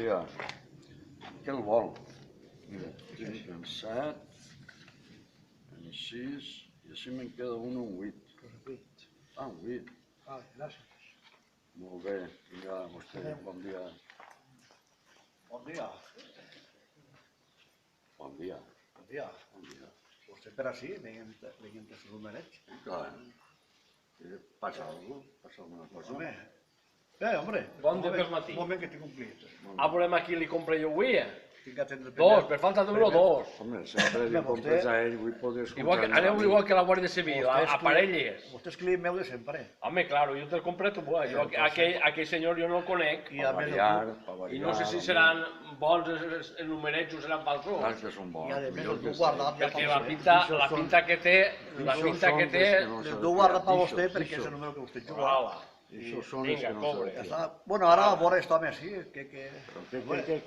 dia. Què el vol? Mira, tinc en 7, en 6, i així me'n queda un en 8. Ah, en 8. Gràcies. Molt bé, vinga, vostè, bon dia. Bon dia. Bon dia. Bon dia. Bon dia. Vostè per així, veient els numerets. Clar, passa alguna cosa? Passa alguna cosa? Home. Hombre. Bon dia pel matí. Un moment que tinc complit. Ah, volem aquí li compre jo avui, Tinc que atendre el Dos, per falta d'euro, dos. Home, sempre li compres a ell, vull poder escoltar. Aneu igual que la Guàrdia Civil, a parelles. Vostè és client meu de sempre. Home, claro, jo te'l compré tu, aquell senyor jo no el conec. I a més I no sé si seran bons els numerets o seran falsos. Clar que són bons. I a més el duc guardat ja Perquè per la pinta que té, el duc guardat per vostè perquè és el número que vostè juga. Això són els que no cobre. s'han. Bueno, ara a veure esto home, sí, que... Però què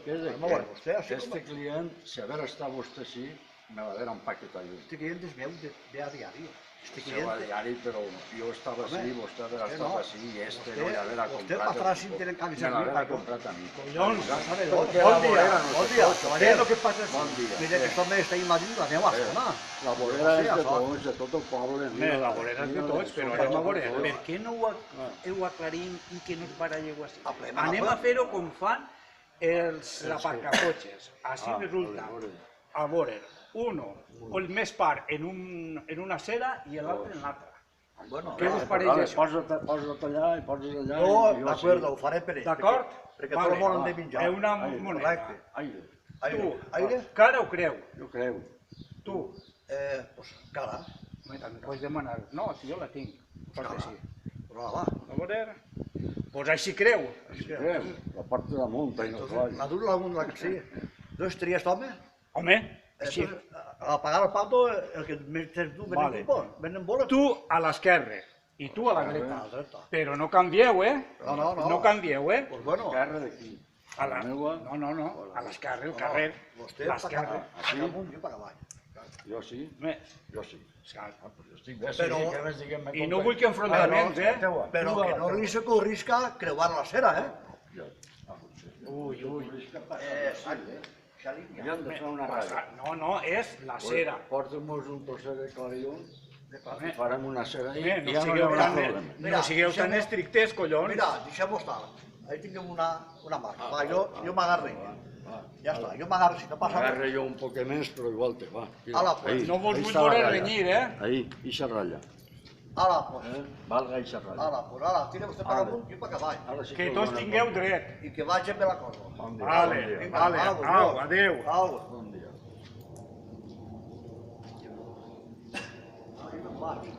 és este client, si haver estat vostè així, me va haver empaquetat jo. Este client és meu de a diari. Este Se va a diari, però jo estava així, vostè haver estat així, i este no li haver comprat. Vostè patrà sin tener que avisar a mi. Me l'haver comprat a mi. Collons, bon dia, caballero, què passa? Bon dia. Mira que això m'està invadint la meva zona. La vorera és de tots, de tot el poble. La vorera és de tots, però anem a veure, per què no ho aclarim i que no es baralleu així? Anem a fer-ho com fan els aparcacotxes. Així resulta, a veure, uno, el més part en una acera i l'altre en l'altra. Què us pareix això? Posa't allà i posa't allà. No, d'acord, ho faré per ell. D'acord? Perquè tot el món han de menjar. Una moneda. Aire. Tu, Aire? cara o creu? Jo creu. Tu. Pues cara. També pots demanar. No, si jo la tinc. Perquè sí. Però la va. A veure... Pues així creu. Creu. La part de damunt, i no cavall. La dura la que sí. Dos tries d'home. Home, així. A pagar el pato, el que més tens tu, venen boles. Tu a l'esquerra i tu a la A dreta. la dreta. Però no canvieu, eh? No. No canvieu, eh? Pues bueno. Carre d'aquí. A la meua... No. A l'esquerra, el carrer. Vostè L'esquerra. per amunt, jo per avall. Jo sí, jo sí. Però... I no vull que enfrontaments, eh? Però que no li s'ocorrisca creuar la cera, eh? Ui. Ja hem de fer una ratlla. No, és la cera. Porta'm-nos un trosset de clarion, farem una cera i No ja no hi haurà problema. no sigueu tan estrictes, collons. Mira, deixem-ho estar. Ahí tinguem una marca. Va, jo m'agarro. Ja està, jo m'agarro, si no passa res. Agarre jo un poc més, però igual te va. Ala, pues. No vos vull veure renyir, eh? Ahí, ixa ratlla. Ala, pues. Valga ixa ratlla. Ala, tira vostè per amunt, jo per avall. Que tots tingueu dret. I que vagi bé la cosa. Vale, au, adeu. Au. Bon dia. Ahí me'n vaig.